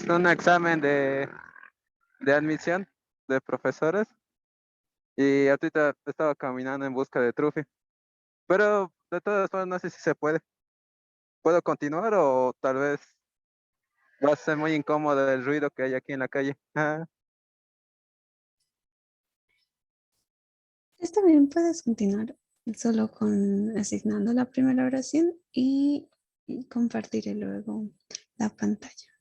un examen de admisión de profesores y ahorita estaba caminando en busca de Trufi. Pero de todas formas no sé si se puede. ¿Puedo continuar o tal vez va a ser muy incómodo el ruido que hay aquí en la calle? Ah, Está bien, puedes continuar solo con asignando la primera oración y compartiré luego la pantalla.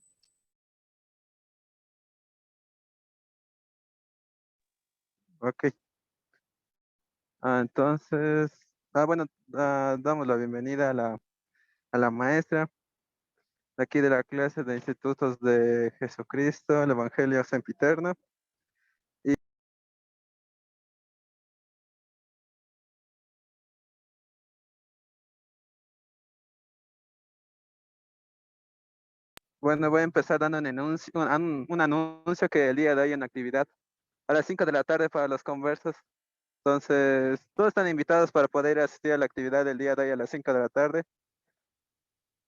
ok. Entonces, bueno, damos la bienvenida a la maestra de aquí de la clase de Institutos de Jesucristo, el Evangelio Sempiterno. Y bueno, voy a empezar dando un anuncio que el día de hoy en actividad a las 5 de la tarde para los conversos. Entonces, todos están invitados para poder asistir a la actividad del día de hoy a las 5 de la tarde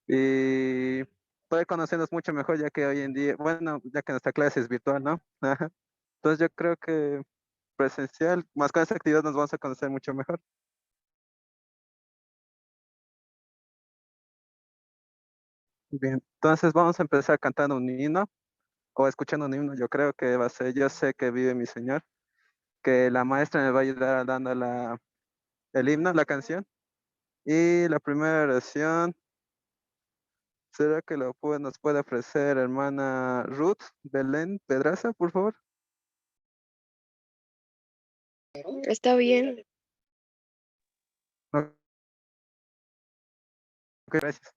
y poder conocernos mucho mejor, ya que hoy en día, bueno, ya que nuestra clase es virtual, ¿no? Ajá. Entonces yo creo que presencial, más con esta actividad nos vamos a conocer mucho mejor. Bien, entonces vamos a empezar cantando un himno o escuchando un himno. Yo creo que va a ser Yo sé que vive mi Señor, que la maestra me va a ayudar dando el himno, la canción. Y la primera oración, ¿será que nos puede ofrecer hermana Ruth Belén Pedraza, por favor? Está bien. Ok, gracias.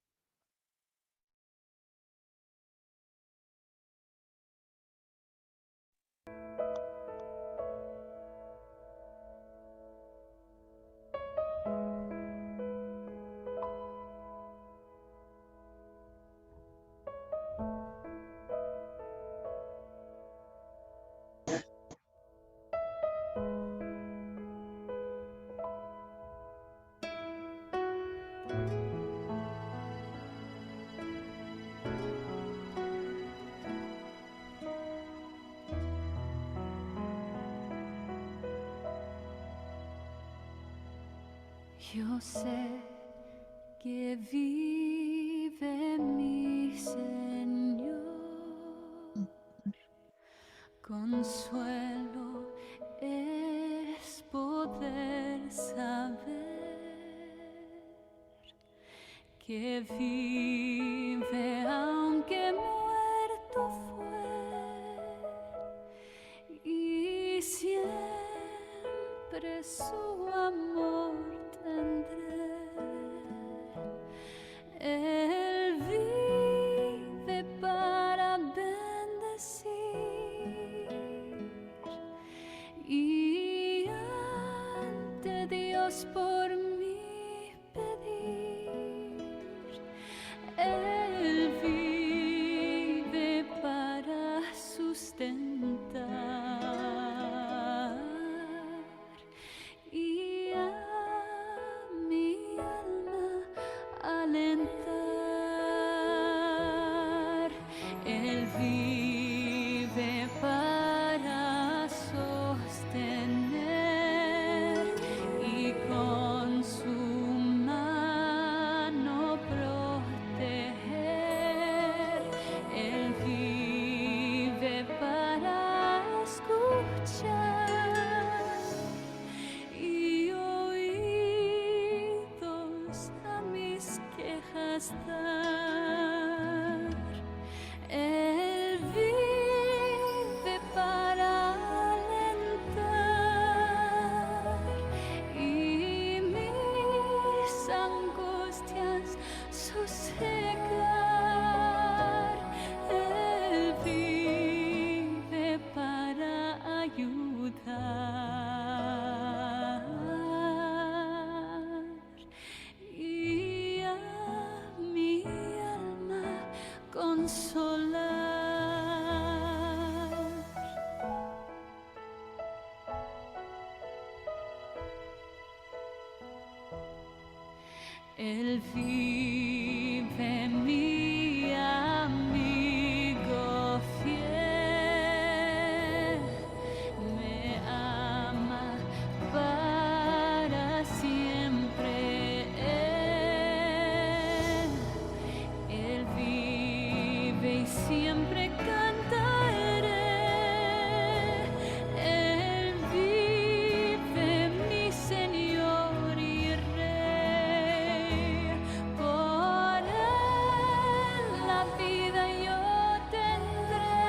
Yo sé que vive mi Señor, consuelo es poder saber que vive aunque muerto fue y siempre su amor tendré. Él vive para bendecir y ante Dios por mí pedir. Él vive para sustentar y a mi alma alentar. Él vive para sostener y con su mano proteger. Él vive para escuchar y oídos a mis quejas dar. Él vive para alentar y mis angustias sosegar. Él vive para ayudar y a mi alma consolar. Él vive mi amigo siempre cantaré. Él vive, mi Señor y Rey. Por Él la vida yo tendré,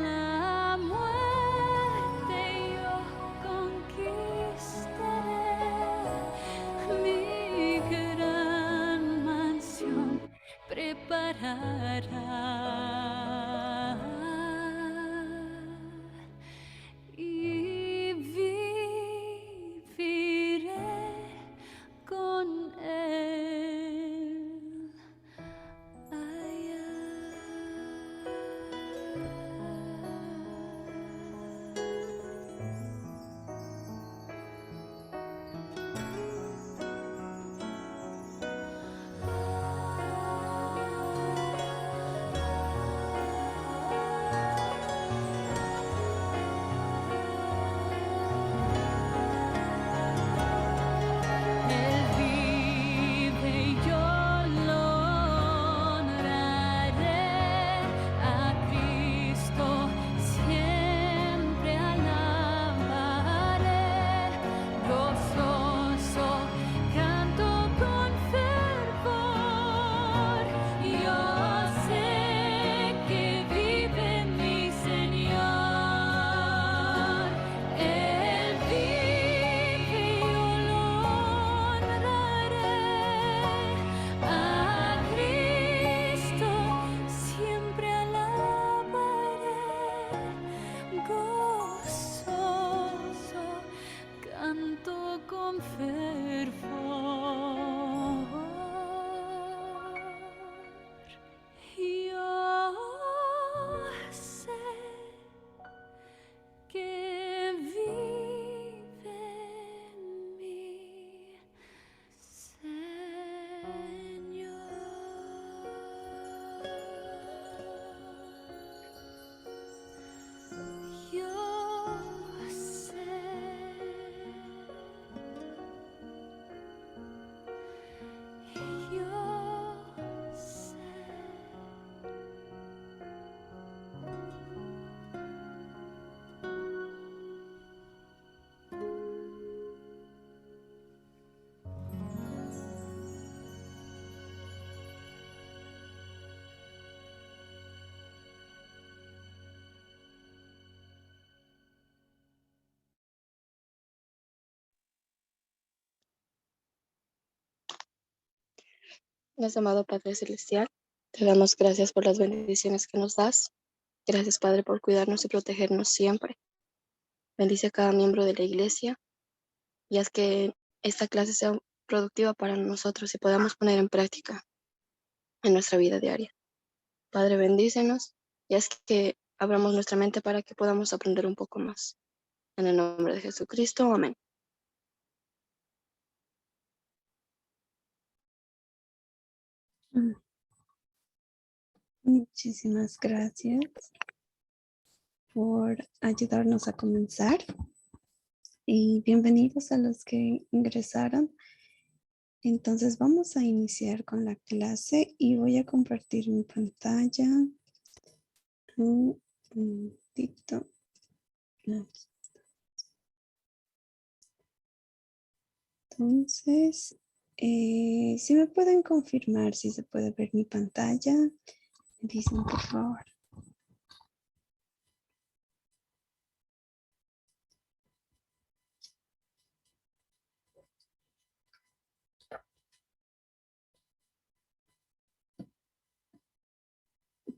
la muerte yo conquistaré. Mi gran mansión preparará y viviré con Él allá. Él vive y yo lo honraré, a Cristo siempre alabaré. Gozoso canto con fervor, yo sé que vive mi Señor. Él vive y yo lo honraré, a Cristo siempre alabaré. Gozoso canto con fervor. Yo sé que vive mi Señor. Yo sé. Yo sé. Dios amado Padre Celestial, te damos gracias por las bendiciones que nos das. Gracias, Padre, por cuidarnos y protegernos siempre. Bendice a cada miembro de la iglesia y haz que esta clase sea productiva para nosotros y podamos poner en práctica en nuestra vida diaria. Padre, bendícenos y haz que abramos nuestra mente para que podamos aprender un poco más. En el nombre de Jesucristo, amén. Muchísimas gracias por ayudarnos a comenzar y bienvenidos a los que ingresaron. Entonces vamos a iniciar con la clase y voy a compartir mi pantalla. Un momentito. Entonces, si me pueden confirmar si se puede ver mi pantalla, me dicen por favor.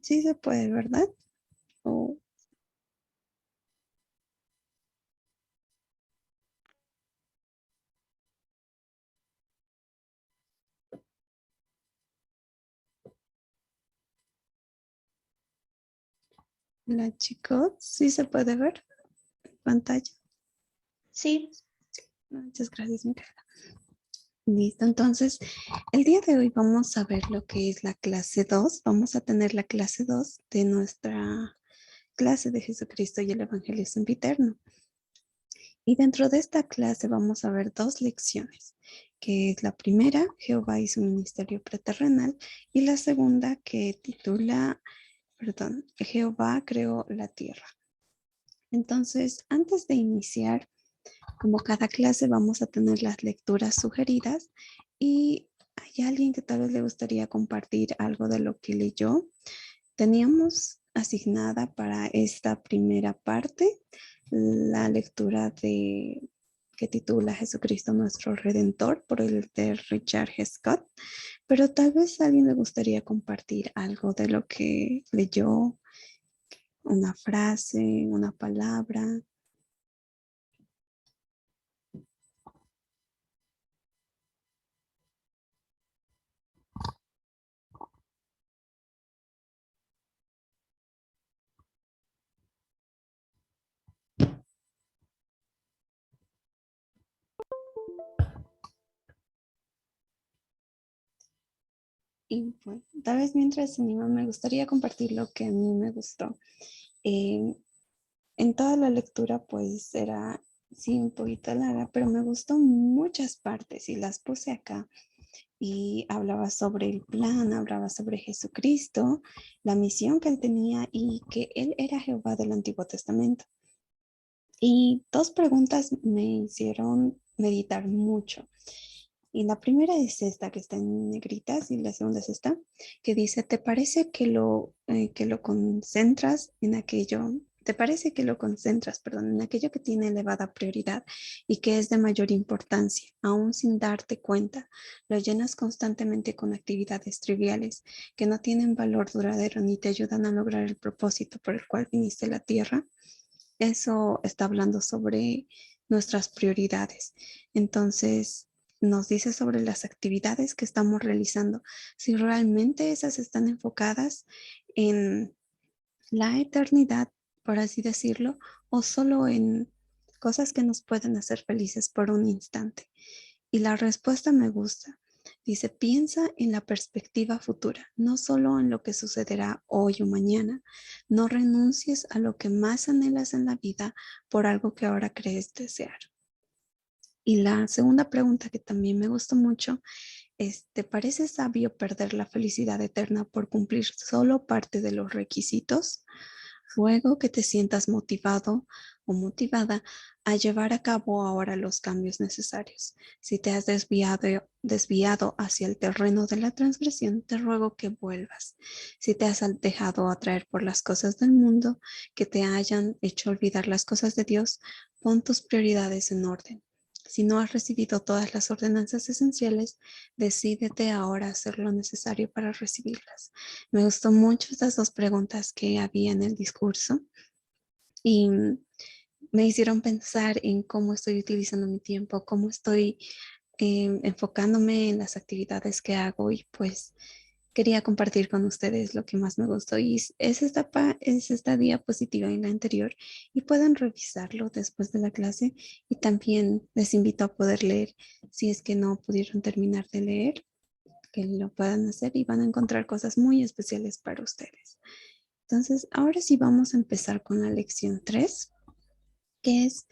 Sí se puede, ¿verdad? Oh. Hola chicos, ¿sí se puede ver pantalla? Sí. Muchas gracias, Micaela. Listo, entonces el día de hoy vamos a ver lo que es la clase 2. Vamos a tener la clase 2 de nuestra clase de Jesucristo y el Evangelio Sempiterno. Y dentro de esta clase vamos a ver dos lecciones, que es la primera, Jehová y su ministerio preterrenal, y la segunda que titula, perdón, Jehová creó la tierra. Entonces, antes de iniciar, como cada clase vamos a tener las lecturas sugeridas y hay alguien que tal vez le gustaría compartir algo de lo que leyó. Teníamos asignada para esta primera parte la lectura que titula Jesucristo nuestro Redentor por el de Richard G. Scott, pero tal vez a alguien le gustaría compartir algo de lo que leyó, una frase, una palabra. Y bueno, tal vez mientras se animan, me gustaría compartir lo que a mí me gustó. Eh, en toda la lectura, pues era, sí, un poquito larga, pero me gustó muchas partes y las puse acá. Y hablaba sobre el plan, hablaba sobre Jesucristo, la misión que él tenía y que él era Jehová del Antiguo Testamento. Y dos preguntas me hicieron meditar mucho. Y la primera es esta que está en negritas y la segunda es esta, que dice, ¿te parece que lo concentras en aquello? ¿Te parece que lo concentras, perdón, en aquello que tiene elevada prioridad y que es de mayor importancia, aún sin darte cuenta? Lo llenas constantemente con actividades triviales que no tienen valor duradero ni te ayudan a lograr el propósito por el cual viniste a la tierra. Eso está hablando sobre nuestras prioridades. Entonces, nos dice sobre las actividades que estamos realizando, si realmente esas están enfocadas en la eternidad, por así decirlo, o solo en cosas que nos pueden hacer felices por un instante. Y la respuesta me gusta. Dice, piensa en la perspectiva futura, no solo en lo que sucederá hoy o mañana. No renuncies a lo que más anhelas en la vida por algo que ahora crees desear. Y la segunda pregunta que también me gustó mucho es, ¿te parece sabio perder la felicidad eterna por cumplir solo parte de los requisitos? Ruego que te sientas motivado o motivada a llevar a cabo ahora los cambios necesarios. Si te has desviado hacia el terreno de la transgresión, te ruego que vuelvas. Si te has dejado atraer por las cosas del mundo que te hayan hecho olvidar las cosas de Dios, pon tus prioridades en orden. Si no has recibido todas las ordenanzas esenciales, decídete ahora a hacer lo necesario para recibirlas. Me gustó mucho estas dos preguntas que había en el discurso y me hicieron pensar en cómo estoy utilizando mi tiempo, cómo estoy enfocándome en las actividades que hago y pues quería compartir con ustedes lo que más me gustó y es esta diapositiva en la anterior y pueden revisarlo después de la clase y también les invito a poder leer si es que no pudieron terminar de leer, que lo puedan hacer y van a encontrar cosas muy especiales para ustedes. Entonces, ahora sí vamos a empezar con la lección 3, que es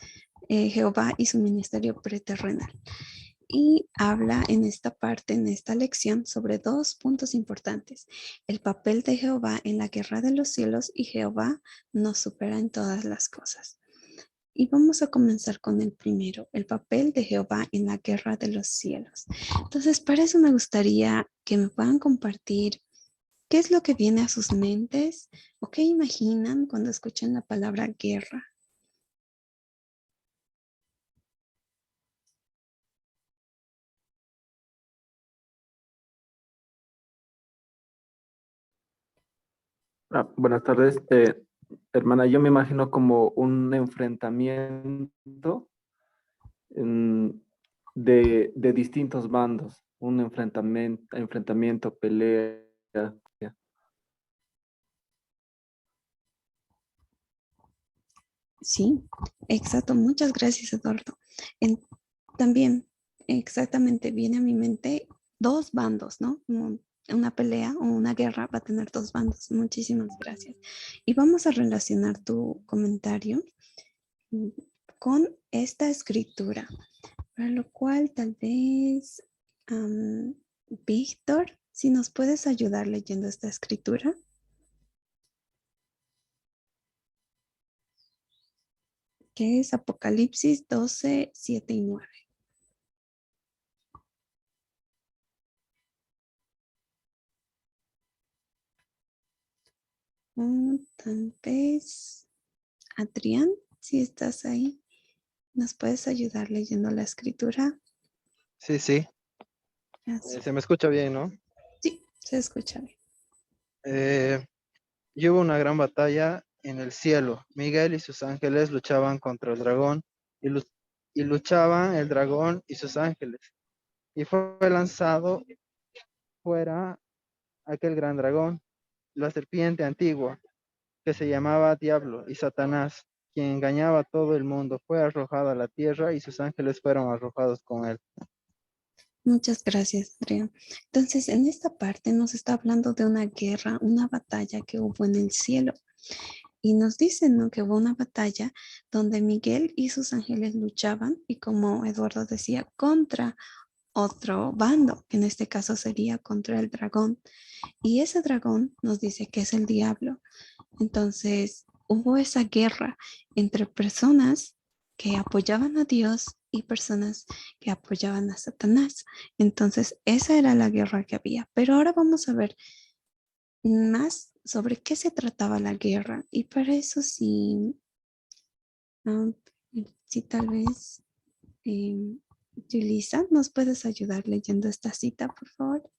Jehová y su ministerio preterrenal. Y habla en esta parte, en esta lección, sobre dos puntos importantes. El papel de Jehová en la guerra de los cielos y Jehová nos supera en todas las cosas. Y vamos a comenzar con el primero, el papel de Jehová en la guerra de los cielos. Entonces, para eso me gustaría que me puedan compartir qué es lo que viene a sus mentes o qué imaginan cuando escuchan la palabra guerra. Buenas tardes, hermana. Yo me imagino como un enfrentamiento mm, de distintos bandos, un enfrentamiento, pelea. Sí, exacto. Muchas gracias, Eduardo. En- también, exactamente, viene a mi mente dos bandos, ¿no? Como una pelea o una guerra va a tener dos bandos. Muchísimas gracias. Y vamos a relacionar tu comentario con esta escritura, para lo cual tal vez, Víctor, si nos puedes ayudar leyendo esta escritura. Que es Apocalipsis 12, 7 y 9. Tal vez, Adrián, si estás ahí, ¿nos puedes ayudar leyendo la escritura? Sí, sí. Gracias. Se me escucha bien, ¿no? Sí, se escucha bien. Y hubo una gran batalla en el cielo. Miguel y sus ángeles luchaban contra el dragón y luchaban el dragón y sus ángeles. Y fue lanzado fuera aquel gran dragón, la serpiente antigua, que se llamaba Diablo y Satanás, quien engañaba a todo el mundo. Fue arrojado a la tierra y sus ángeles fueron arrojados con él. Muchas gracias, Adrián. Entonces, en esta parte nos está hablando de una guerra, una batalla que hubo en el cielo. Y nos dicen, ¿no?, que hubo una batalla donde Miguel y sus ángeles luchaban y, como Eduardo decía, contra otro bando, que en este caso sería contra el dragón. Y ese dragón nos dice que es el diablo. Entonces, hubo esa guerra entre personas que apoyaban a Dios y personas que apoyaban a Satanás. Entonces, esa era la guerra que había. Pero ahora vamos a ver más sobre qué se trataba la guerra. Y para eso sí, ah, sí tal vez, Yulisa, ¿nos puedes ayudar leyendo esta cita, por favor?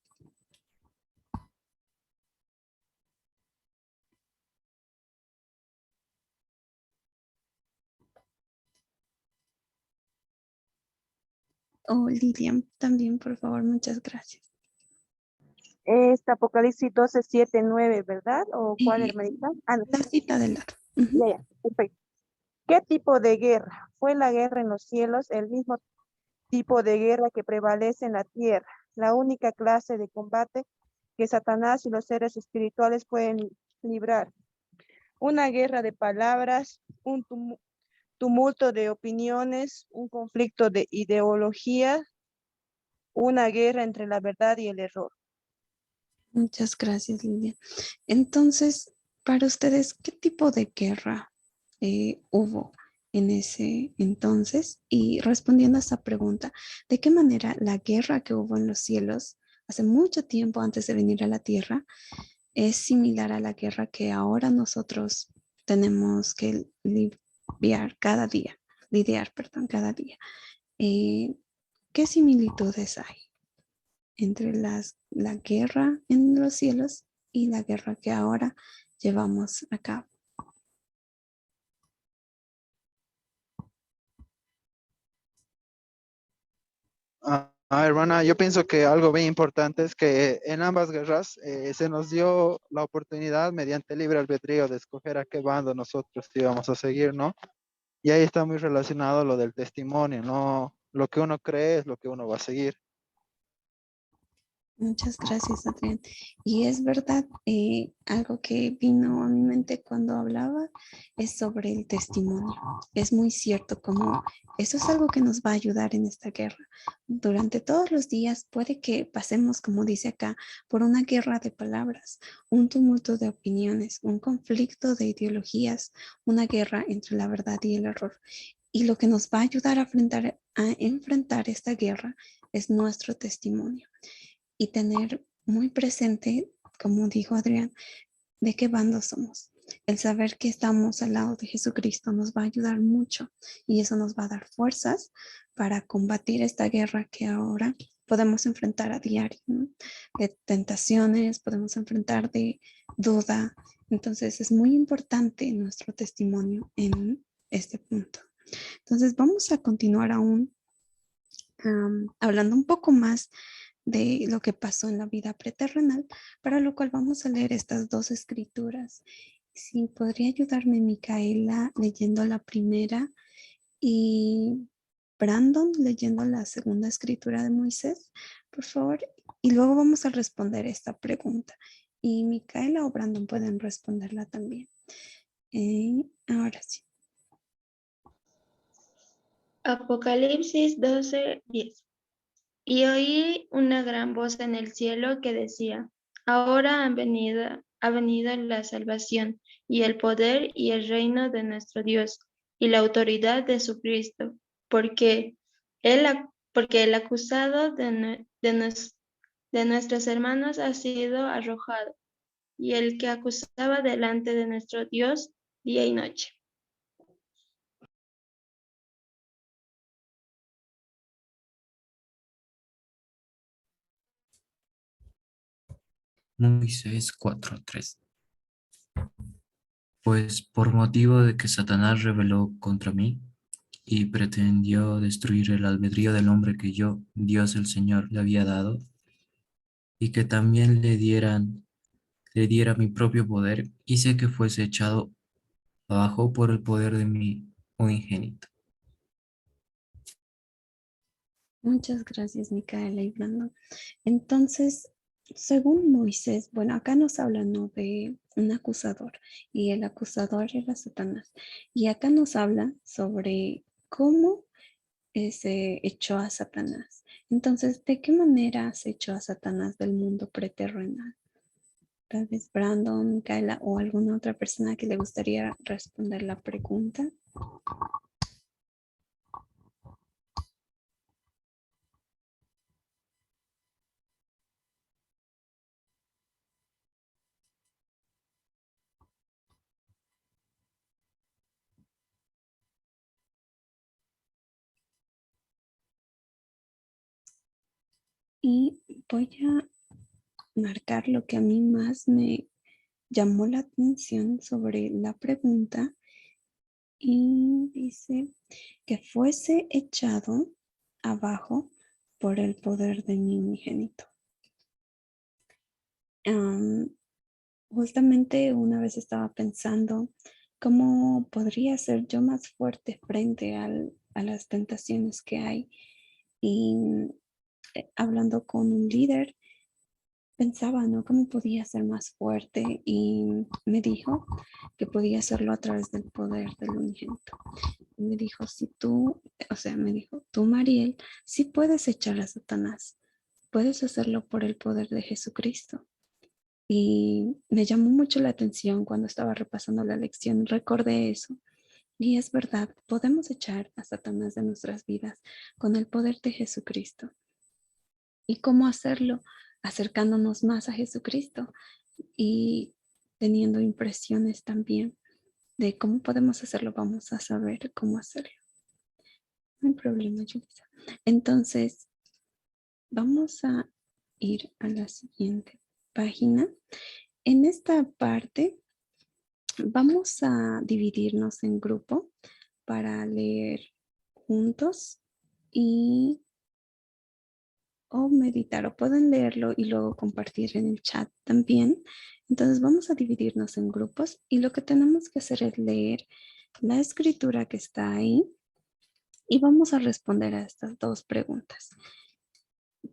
O Lilian, también, por favor, muchas gracias. Apocalipsis 12, 7, 9, ¿verdad? ¿O cuál, Eh, hermanita? Ah, no, la cita del lado. Ujú. ya, perfecto. ¿Qué tipo de guerra? Fue la guerra en los cielos, el mismo tipo de guerra que prevalece en la tierra, la única clase de combate que Satanás y los seres espirituales pueden librar. Una guerra de palabras, un tumulto de opiniones, un conflicto de ideología, una guerra entre la verdad y el error. Muchas gracias, Lilia. Entonces, para ustedes, ¿qué tipo de guerra hubo en ese entonces? Y respondiendo a esta pregunta, ¿de qué manera la guerra que hubo en los cielos hace mucho tiempo antes de venir a la tierra es similar a la guerra que ahora nosotros tenemos que lidiar cada día? Cada día. ¿Qué similitudes hay entre la guerra en los cielos y la guerra que ahora llevamos a cabo? Hermana, yo pienso que algo bien importante es que en ambas guerras se nos dio la oportunidad mediante libre albedrío de escoger a qué bando nosotros íbamos a seguir, ¿no? Y ahí está muy relacionado lo del testimonio, ¿no? Lo que uno cree es lo que uno va a seguir. Muchas gracias, Adrián. Y es verdad, algo que vino a mi mente cuando hablaba es sobre el testimonio. Es muy cierto como eso es algo que nos va a ayudar en esta guerra. Durante todos los días puede que pasemos, como dice acá, por una guerra de palabras, un tumulto de opiniones, un conflicto de ideologías, una guerra entre la verdad y el error. Y lo que nos va a ayudar a enfrentar esta guerra es nuestro testimonio y tener muy presente, como dijo Adrián, de qué bando somos. El saber que estamos al lado de Jesucristo nos va a ayudar mucho y eso nos va a dar fuerzas para combatir esta guerra que ahora podemos enfrentar a diario, ¿no? De tentaciones, podemos enfrentar de duda. Entonces es muy importante nuestro testimonio en este punto. Entonces vamos a continuar aún hablando un poco más de lo que pasó en la vida preterrenal, para lo cual vamos a leer estas dos escrituras. Si podría ayudarme Micaela leyendo la primera y Brandon leyendo la segunda escritura de Moisés, por favor, y luego vamos a responder esta pregunta. Y Micaela o Brandon pueden responderla también. Ahora sí. Apocalipsis 12:10. Y oí una gran voz en el cielo que decía: Ahora ha venido la salvación, y el poder y el reino de nuestro Dios, y la autoridad de su Cristo, porque porque el acusado de nuestros hermanos ha sido arrojado, y el que acusaba delante de nuestro Dios día y noche. Moisés 4:3. Pues por motivo de que Satanás rebeló contra mí y pretendió destruir el albedrío del hombre que yo, Dios el Señor, le había dado, y que también le diera mi propio poder, hice que fuese echado abajo por el poder de mi unigénito. Muchas gracias, Micaela y Brandon. Entonces, según Moisés, bueno, acá nos habla, ¿no?, de un acusador, y el acusador era Satanás. Y acá nos habla sobre cómo se echó a Satanás. Entonces, ¿de qué manera se echó a Satanás del mundo preterrenal? Tal vez Brandon, Micaela o alguna otra persona que le gustaría responder la pregunta. Y voy a marcar lo que a mí más me llamó la atención sobre la pregunta, y dice que fuese echado abajo por el poder de mi unigénito. Justamente una vez estaba pensando cómo podría ser yo más fuerte frente a las tentaciones que hay, y hablando con un líder pensaba, ¿no?, cómo podía ser más fuerte, y me dijo que podía hacerlo a través del poder del unigénito. Y me dijo, si tú, o sea, me dijo, tú, Mariel, sí puedes echar a Satanás, puedes hacerlo por el poder de Jesucristo. Y me llamó mucho la atención cuando estaba repasando la lección, recordé eso. Y es verdad, podemos echar a Satanás de nuestras vidas con el poder de Jesucristo. ¿Y cómo hacerlo? Acercándonos más a Jesucristo y teniendo impresiones también de cómo podemos hacerlo. Vamos a saber cómo hacerlo. No hay problema, Julissa. Entonces, vamos a ir a la siguiente página. En esta parte, vamos a dividirnos en grupo para leer juntos y o meditar, o pueden leerlo y luego compartir en el chat también. Entonces vamos a dividirnos en grupos y lo que tenemos que hacer es leer la escritura que está ahí y vamos a responder a estas dos preguntas,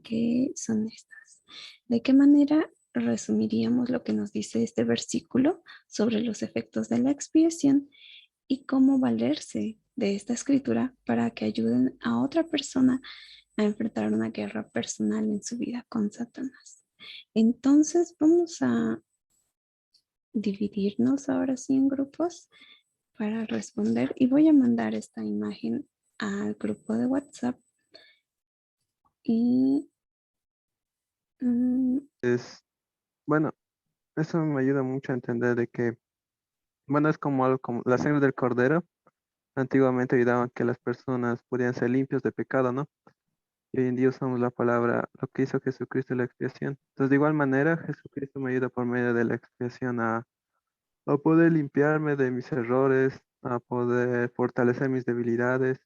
que son estas. ¿De qué manera resumiríamos lo que nos dice este versículo sobre los efectos de la expiación y cómo valerse de esta escritura para que ayuden a otra persona a enfrentar una guerra personal en su vida con Satanás? Entonces vamos a dividirnos ahora sí en grupos para responder, y voy a mandar esta imagen al grupo de WhatsApp y Bueno, eso me ayuda mucho a entender de que, bueno, es como algo como la sangre del cordero. Antiguamente ayudaban que las personas pudieran ser limpios de pecado, ¿no? Y hoy en día usamos la palabra, lo que hizo Jesucristo en la expiación. Entonces, de igual manera, Jesucristo me ayuda por medio de la expiación a poder limpiarme de mis errores, a poder fortalecer mis debilidades.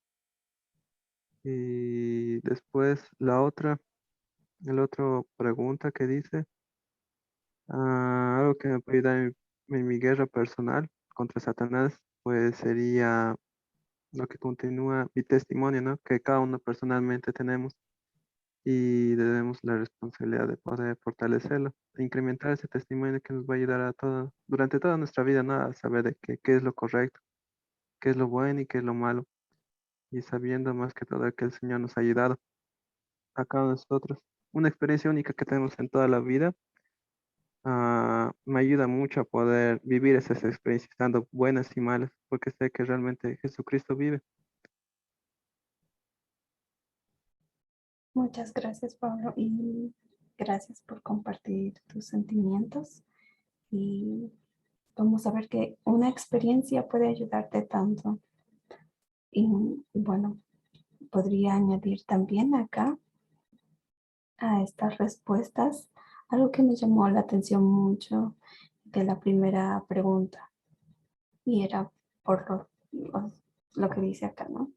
Y después la otra pregunta que dice, algo que me puede ayudar en mi guerra personal contra Satanás, pues sería lo que continúa mi testimonio, ¿no? Que cada uno personalmente tenemos y debemos la responsabilidad de poder fortalecerlo, e incrementar ese testimonio que nos va a ayudar a todo, durante toda nuestra vida, ¿no? A saber de qué es lo correcto, qué es lo bueno y qué es lo malo. y sabiendo más que todo que el Señor nos ha ayudado a cada uno de nosotros. Una experiencia única que tenemos en toda la vida. Me ayuda mucho a poder vivir esas experiencias, tanto buenas y malas, porque sé que realmente Jesucristo vive. Muchas gracias, Pablo, y gracias por compartir tus sentimientos. Y vamos a ver que una experiencia puede ayudarte tanto. Y bueno, podría añadir también acá a estas respuestas algo que me llamó la atención mucho de la primera pregunta, y era por lo que dice acá, ¿no?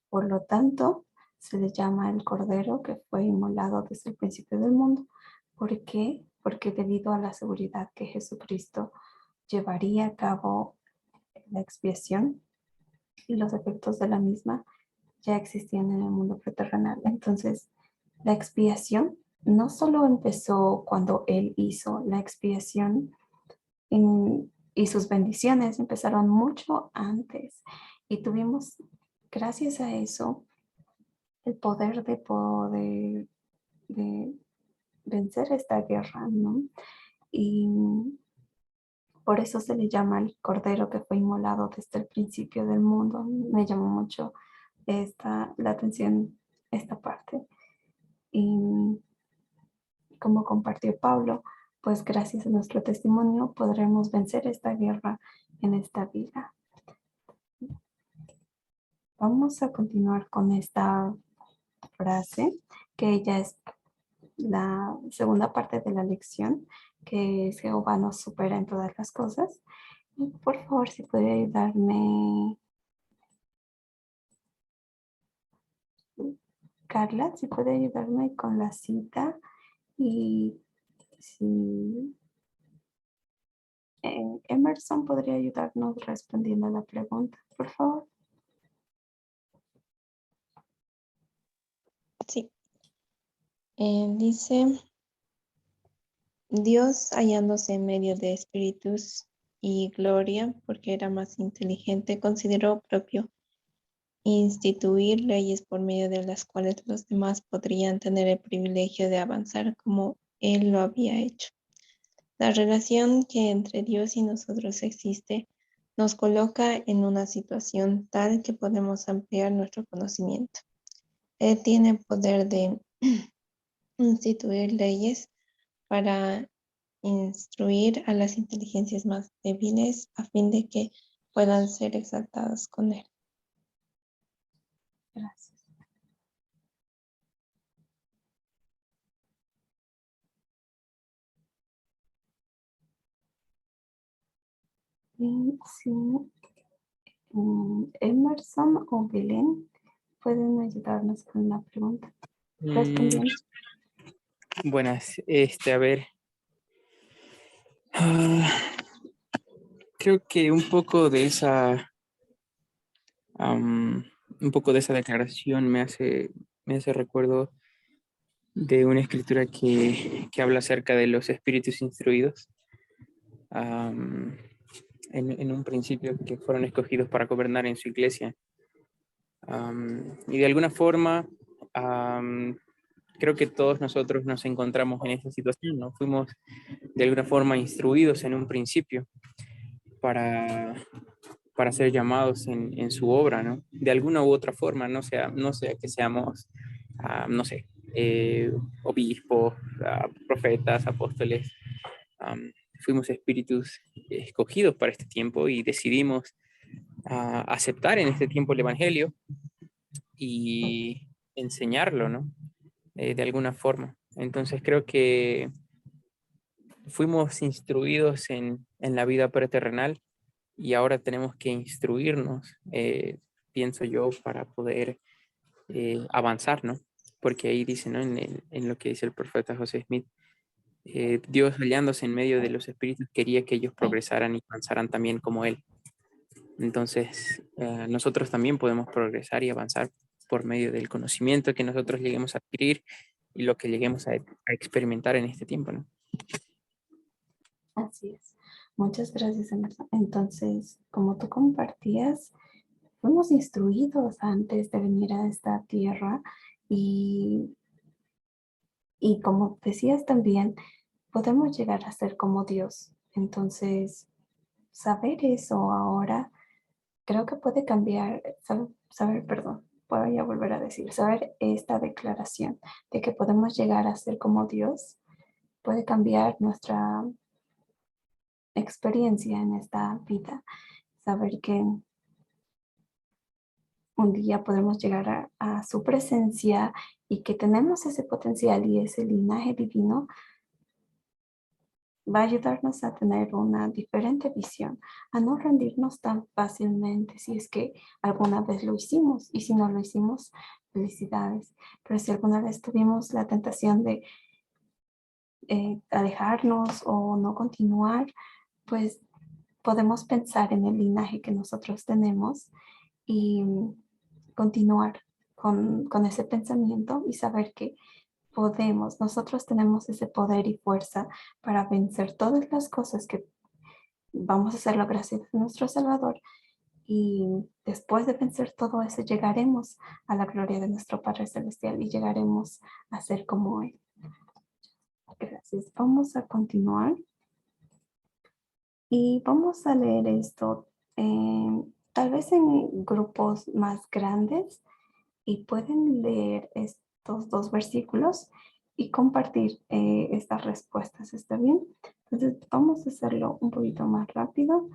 Por lo tanto, se le llama el cordero que fue inmolado desde el principio del mundo. ¿Por qué? Porque debido a la seguridad que Jesucristo llevaría a cabo la expiación y los efectos de la misma ya existían en el mundo preterrenal. Entonces, la expiación no solo empezó cuando Él hizo la expiación y sus bendiciones empezaron mucho antes. Y tuvimos, gracias a eso, el poder de vencer esta guerra, ¿no? Y por eso se le llama el cordero que fue inmolado desde el principio del mundo. Me llamó mucho la atención esta parte. Y como compartió Pablo, pues gracias a nuestro testimonio podremos vencer esta guerra en esta vida. Vamos a continuar con esta frase, que ya es la segunda parte de la lección, que es Jehová nos supera en todas las cosas. Y por favor, si puede ayudarme, Carla, si puede ayudarme con la cita, y si Emerson podría ayudarnos respondiendo a la pregunta, por favor. Sí. Dice, Dios hallándose en medio de espíritus y gloria, porque era más inteligente, consideró propio instituir leyes por medio de las cuales los demás podrían tener el privilegio de avanzar como Él lo había hecho. La relación que entre Dios y nosotros existe nos coloca en una situación tal que podemos ampliar nuestro conocimiento. Él tiene poder de instituir leyes para instruir a las inteligencias más débiles a fin de que puedan ser exaltadas con Él. Gracias. Y si Emerson o Belén pueden ayudarnos con la pregunta. Respondiendo. Buenas, a ver. Creo que un poco de esa declaración me hace recuerdo de una escritura que habla acerca de los espíritus instruidos. En un principio que fueron escogidos para gobernar en su iglesia. Y de alguna forma, creo que todos nosotros nos encontramos en esa situación, ¿no? Fuimos de alguna forma instruidos en un principio para ser llamados en su obra, ¿no? De alguna u otra forma, no sea que seamos, obispos, profetas, apóstoles. Fuimos espíritus escogidos para este tiempo y decidimos aceptar en este tiempo el Evangelio y enseñarlo, ¿no? De alguna forma. Entonces creo que fuimos instruidos en la vida preterrenal y ahora tenemos que instruirnos, pienso yo, para poder avanzar, ¿no? Porque ahí dice, ¿no? En lo que dice el profeta José Smith, Dios hallándose en medio de los espíritus quería que ellos progresaran y avanzaran también como Él. Entonces, nosotros también podemos progresar y avanzar por medio del conocimiento que nosotros lleguemos a adquirir y lo que lleguemos a experimentar en este tiempo, ¿no? Así es. Muchas gracias, Emerson. Entonces, como tú compartías, fuimos instruidos antes de venir a esta tierra y como decías también, podemos llegar a ser como Dios. Entonces, saber eso ahora creo que puede cambiar, perdón, voy a volver a decir, saber esta declaración de que podemos llegar a ser como Dios puede cambiar nuestra experiencia en esta vida. Saber que un día podemos llegar a su presencia y que tenemos ese potencial y ese linaje divino va a ayudarnos a tener una diferente visión, a no rendirnos tan fácilmente si es que alguna vez lo hicimos y si no lo hicimos, felicidades. Pero si alguna vez tuvimos la tentación de alejarnos o no continuar, pues podemos pensar en el linaje que nosotros tenemos y continuar con ese pensamiento y saber que nosotros tenemos ese poder y fuerza para vencer todas las cosas que vamos a hacerlo gracias a nuestro Salvador. Y después de vencer todo eso, llegaremos a la gloria de nuestro Padre Celestial y llegaremos a ser como Él. Gracias. Vamos a continuar. Y vamos a leer esto tal vez en grupos más grandes y pueden leer estos 2 versículos y compartir estas respuestas. ¿Está bien? Entonces vamos a hacerlo un poquito más rápido.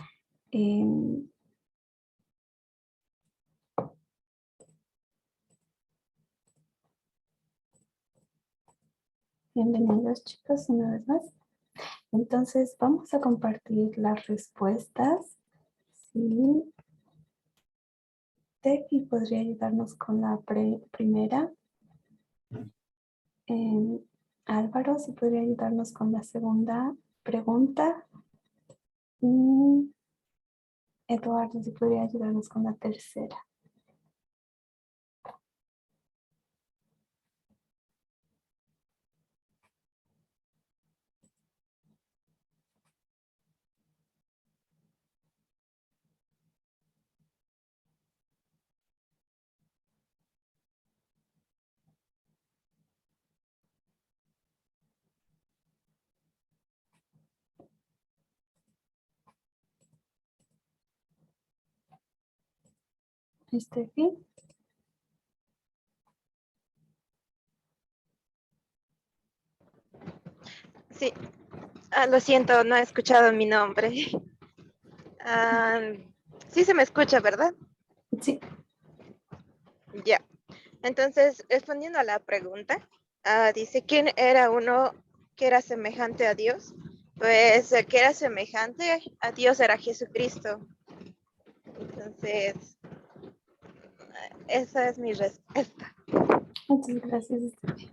Bienvenidos chicos una vez más. Entonces vamos a compartir las respuestas. Sí. Tefi podría ayudarnos con la primera. Álvaro, si podría ayudarnos con la segunda pregunta. Eduardo, si podría ayudarnos con la tercera. Estefi. Sí, lo siento, no he escuchado mi nombre. Sí se me escucha, ¿verdad? Sí. Ya. Entonces, respondiendo a la pregunta, dice, ¿quién era uno que era semejante a Dios? Pues el que era semejante a Dios era Jesucristo. Entonces, esa es mi respuesta. Muchas gracias, Estefi.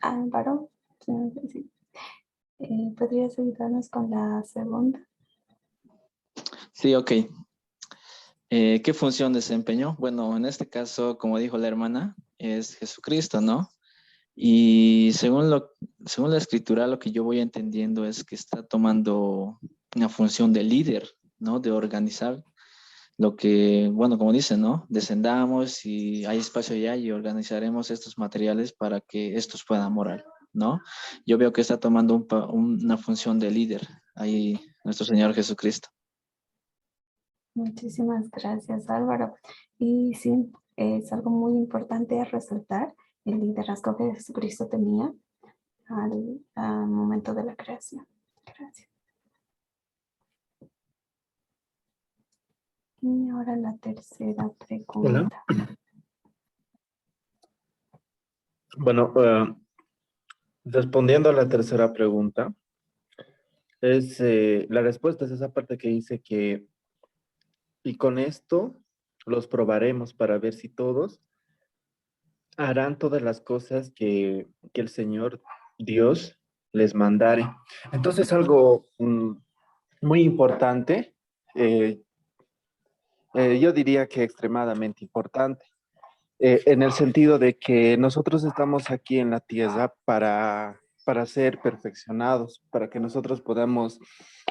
Álvaro, sí. ¿Podrías ayudarnos con la segunda? Sí, ok. ¿Qué función desempeñó? Bueno, en este caso, como dijo la hermana, es Jesucristo, ¿no? Y según la escritura, lo que yo voy entendiendo es que está tomando una función de líder, ¿no? De organizar lo que, bueno, como dicen, ¿no? Descendamos y hay espacio allá y organizaremos estos materiales para que estos puedan morar, ¿no? Yo veo que está tomando una función de líder ahí nuestro Señor Jesucristo. Muchísimas gracias, Álvaro. Y sí, es algo muy importante resaltar el liderazgo que Jesucristo tenía al momento de la creación. Gracias. Y ahora la tercera pregunta. Hola. Bueno, respondiendo a la tercera pregunta, la respuesta es esa parte que dice que, y con esto los probaremos para ver si todos harán todas las cosas que el Señor Dios les mandare. Entonces, algo muy importante, yo diría que extremadamente importante, en el sentido de que nosotros estamos aquí en la tierra para para ser perfeccionados, para que nosotros podamos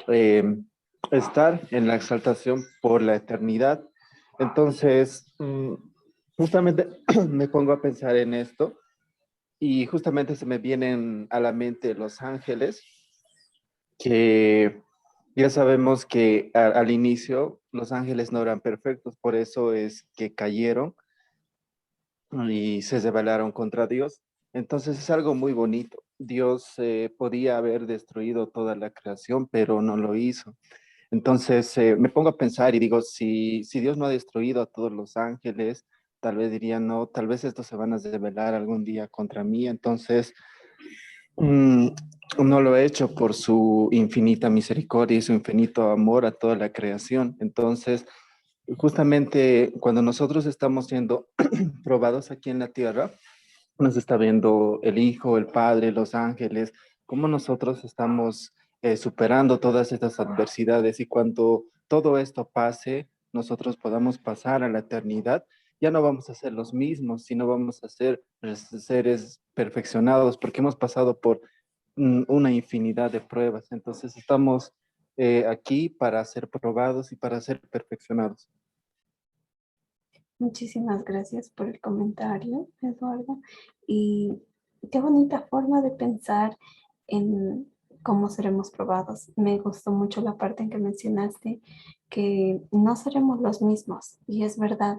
eh, estar en la exaltación por la eternidad. Entonces, justamente me pongo a pensar en esto y justamente se me vienen a la mente los ángeles, que ya sabemos que al inicio los ángeles no eran perfectos, por eso es que cayeron y se rebelaron contra Dios. Entonces es algo muy bonito. Dios podía haber destruido toda la creación, pero no lo hizo. Entonces me pongo a pensar y digo, si Dios no ha destruido a todos los ángeles, tal vez diría, no, tal vez estos se van a rebelar algún día contra mí. Entonces, mm, no lo ha hecho por su infinita misericordia y su infinito amor a toda la creación. Entonces, justamente cuando nosotros estamos siendo probados aquí en la tierra, nos está viendo el Hijo, el Padre, los ángeles, cómo nosotros estamos superando todas estas adversidades, y cuando todo esto pase, nosotros podamos pasar a la eternidad, ya no vamos a ser los mismos, sino vamos a ser seres perfeccionados, porque hemos pasado por una infinidad de pruebas. Entonces estamos aquí para ser probados y para ser perfeccionados. Muchísimas gracias por el comentario, Eduardo. Y qué bonita forma de pensar en cómo seremos probados. Me gustó mucho la parte en que mencionaste que no seremos los mismos. Y es verdad,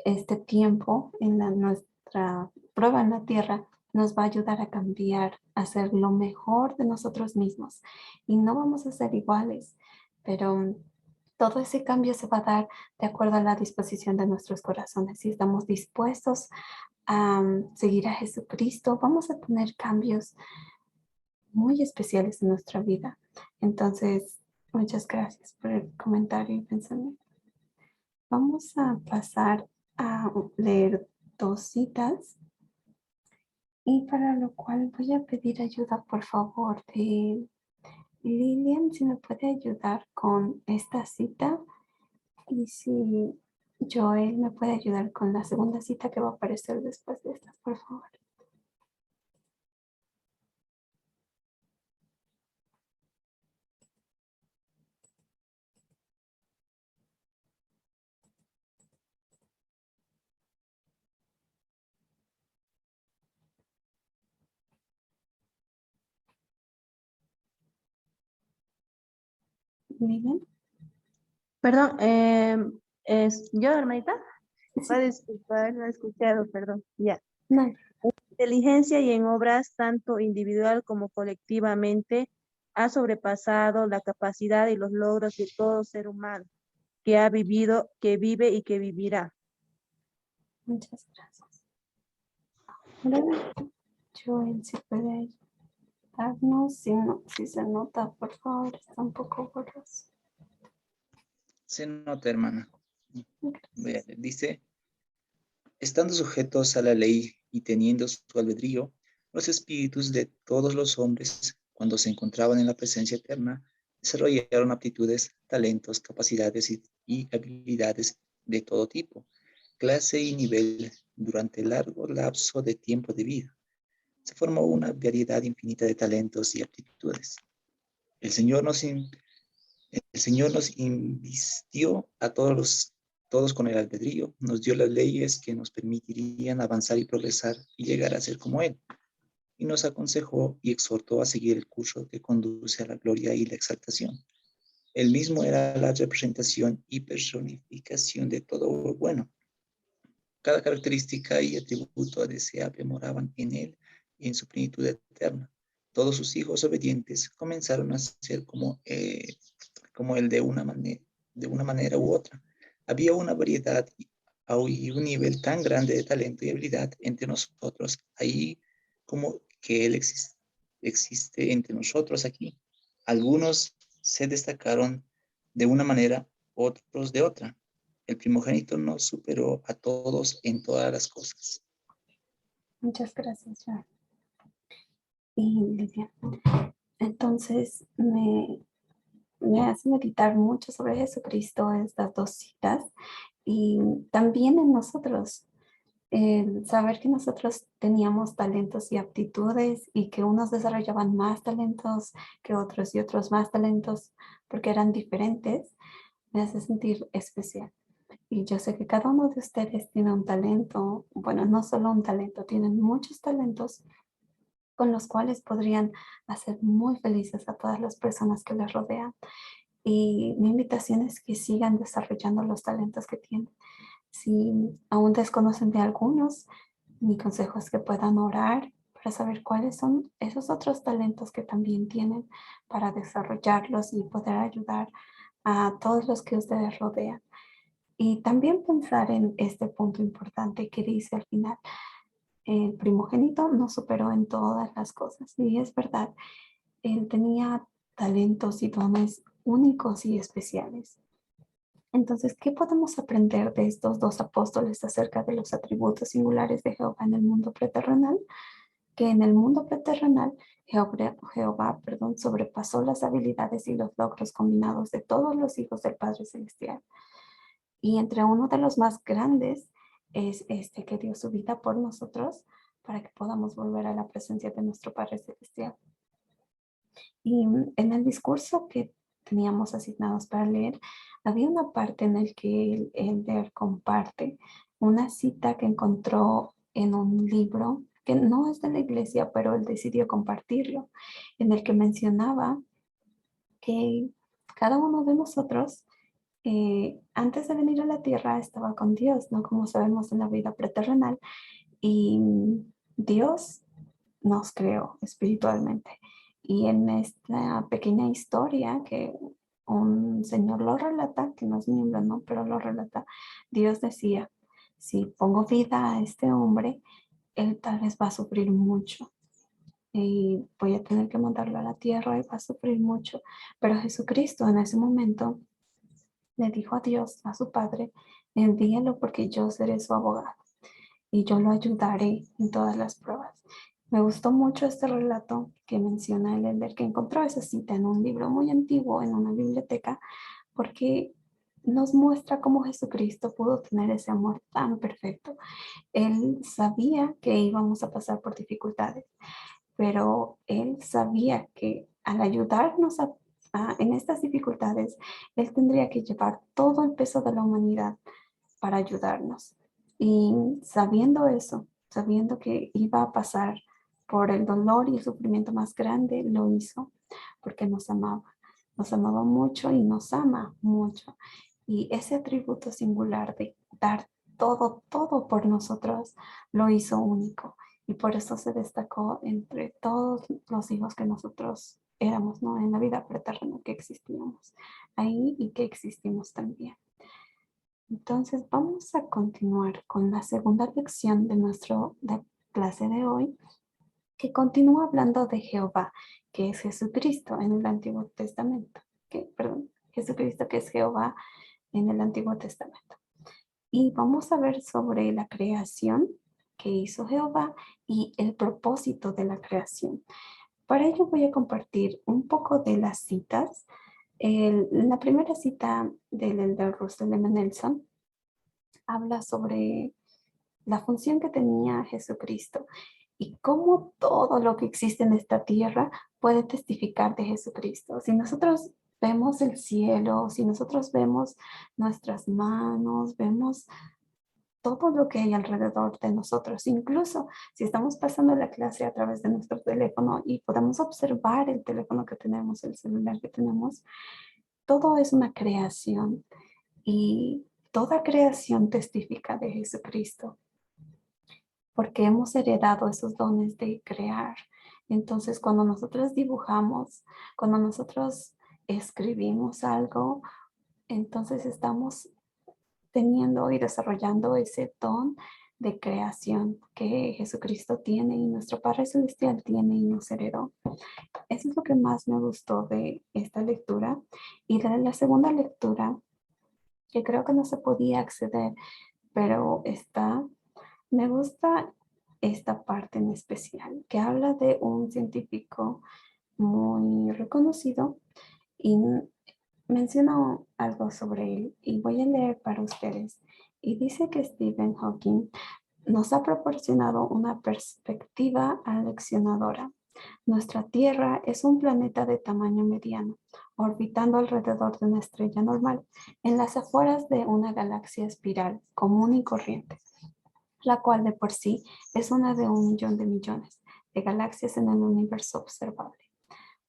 este tiempo en nuestra prueba en la tierra nos va a ayudar a cambiar, a hacer lo mejor de nosotros mismos. Y no vamos a ser iguales, pero todo ese cambio se va a dar de acuerdo a la disposición de nuestros corazones. Si estamos dispuestos a seguir a Jesucristo, vamos a tener cambios muy especiales en nuestra vida. Entonces, muchas gracias por el comentario y pensamiento. Vamos a pasar a leer 2 citas, y para lo cual voy a pedir ayuda, por favor, de Lilian, si me puede ayudar con esta cita. Y si Joel me puede ayudar con la segunda cita que va a aparecer después de esta, por favor. Miren. Perdón, ¿es yo, hermanita? Va a disculpar, no he escuchado, perdón. Ya. No. Inteligencia y en obras tanto individual como colectivamente ha sobrepasado la capacidad y los logros de todo ser humano que ha vivido, que vive y que vivirá. Muchas gracias. Ahora, Joel, si puede ayudarnos, si se nota, por favor, está un poco borroso. Se nota, hermana. Dice, estando sujetos a la ley y teniendo su albedrío, los espíritus de todos los hombres, cuando se encontraban en la presencia eterna, desarrollaron aptitudes, talentos, capacidades y habilidades de todo tipo, clase y nivel durante largo lapso de tiempo de vida. Se formó una variedad infinita de talentos y aptitudes. El Señor nos invistió a todos con el albedrío, nos dio las leyes que nos permitirían avanzar y progresar y llegar a ser como Él. Y nos aconsejó y exhortó a seguir el curso que conduce a la gloria y la exaltación. Él mismo era la representación y personificación de todo lo bueno. Cada característica y atributo deseable moraban en Él y en su plenitud eterna. Todos sus hijos obedientes comenzaron a ser como Él de una manera u otra. Había una variedad y un nivel tan grande de talento y habilidad entre nosotros, ahí como que Él existe entre nosotros aquí. Algunos se destacaron de una manera, otros de otra. El primogénito nos superó a todos en todas las cosas. Muchas gracias, Joel. Y Lidia, entonces me hace meditar mucho sobre Jesucristo estas 2 citas, y también en nosotros. El saber que nosotros teníamos talentos y aptitudes y que unos desarrollaban más talentos que otros y otros más talentos porque eran diferentes, me hace sentir especial. Y yo sé que cada uno de ustedes tiene un talento, bueno, no solo un talento, tienen muchos talentos con los cuales podrían hacer muy felices a todas las personas que les rodean. Y mi invitación es que sigan desarrollando los talentos que tienen. Si aún desconocen de algunos, mi consejo es que puedan orar para saber cuáles son esos otros talentos que también tienen para desarrollarlos y poder ayudar a todos los que ustedes rodean. Y también pensar en este punto importante que dice al final, el primogénito no superó en todas las cosas. Y es verdad, él tenía talentos y dones únicos y especiales. Entonces, ¿qué podemos aprender de estos dos apóstoles acerca de los atributos singulares de Jehová en el mundo preterrenal? Que en el mundo preterrenal Jehová, sobrepasó las habilidades y los logros combinados de todos los hijos del Padre Celestial. Y entre uno de los más grandes es este que dio su vida por nosotros para que podamos volver a la presencia de nuestro Padre Celestial. Y en el discurso que teníamos asignados para leer, había una parte en la que el elder comparte una cita que encontró en un libro que no es de la iglesia, pero él decidió compartirlo, en el que mencionaba que cada uno de nosotros antes de venir a la tierra estaba con Dios, ¿no? Como sabemos en la vida preterrenal, y Dios nos creó espiritualmente. Y en esta pequeña historia que un señor lo relata, que no es miembro, ¿no? Pero lo relata, Dios decía, si pongo vida a este hombre, él tal vez va a sufrir mucho. Y voy a tener que mandarlo a la tierra y va a sufrir mucho. Pero Jesucristo en ese momento le dijo a Dios, a su Padre, envíalo porque yo seré su abogado y yo lo ayudaré en todas las pruebas. Me gustó mucho este relato que menciona el elder, que encontró esa cita en un libro muy antiguo, en una biblioteca, porque nos muestra cómo Jesucristo pudo tener ese amor tan perfecto. Él sabía que íbamos a pasar por dificultades, pero él sabía que al ayudarnos en estas dificultades, él tendría que llevar todo el peso de la humanidad para ayudarnos. Y sabiendo eso, sabiendo que iba a pasar por el dolor y el sufrimiento más grande, lo hizo porque nos amaba. Nos amaba mucho y nos ama mucho. Y ese atributo singular de dar todo, todo por nosotros, lo hizo único. Y por eso se destacó entre todos los hijos que nosotros éramos, ¿no? En la vida preterna que existíamos ahí y que existimos también. Entonces vamos a continuar con la segunda lección de nuestra clase de hoy, que continúa hablando de Jehová, que es Jesucristo en el Antiguo Testamento. Jesucristo que es Jehová en el Antiguo Testamento. Y vamos a ver sobre la creación que hizo Jehová y el propósito de la creación. Para ello voy a compartir un poco de las citas. La primera cita del elder Russell M. Nelson habla sobre la función que tenía Jesucristo y cómo todo lo que existe en esta tierra puede testificar de Jesucristo. Si nosotros vemos el cielo, si nosotros vemos nuestras manos, vemos todo lo que hay alrededor de nosotros, incluso si estamos pasando la clase a través de nuestro teléfono y podemos observar el teléfono que tenemos, el celular que tenemos, todo es una creación y toda creación testifica de Jesucristo porque hemos heredado esos dones de crear. Entonces, cuando nosotros dibujamos, cuando nosotros escribimos algo, entonces estamos teniendo y desarrollando ese don de creación que Jesucristo tiene y nuestro Padre Celestial tiene y nos heredó. Eso es lo que más me gustó de esta lectura. Y de la segunda lectura, que creo que no se podía acceder, pero me gusta esta parte en especial, que habla de un científico muy reconocido y menciona algo sobre él y voy a leer para ustedes. Y dice que Stephen Hawking nos ha proporcionado una perspectiva aleccionadora. Nuestra Tierra es un planeta de tamaño mediano, orbitando alrededor de una estrella normal, en las afueras de una galaxia espiral común y corriente, la cual de por sí es una de 1.000.000 de millones de galaxias en el universo observable.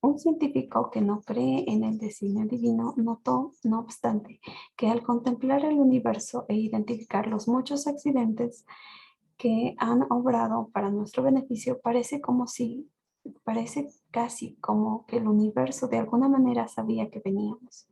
Un científico que no cree en el designio divino notó, no obstante, que al contemplar el universo e identificar los muchos accidentes que han obrado para nuestro beneficio, parece casi como que el universo de alguna manera sabía que veníamos.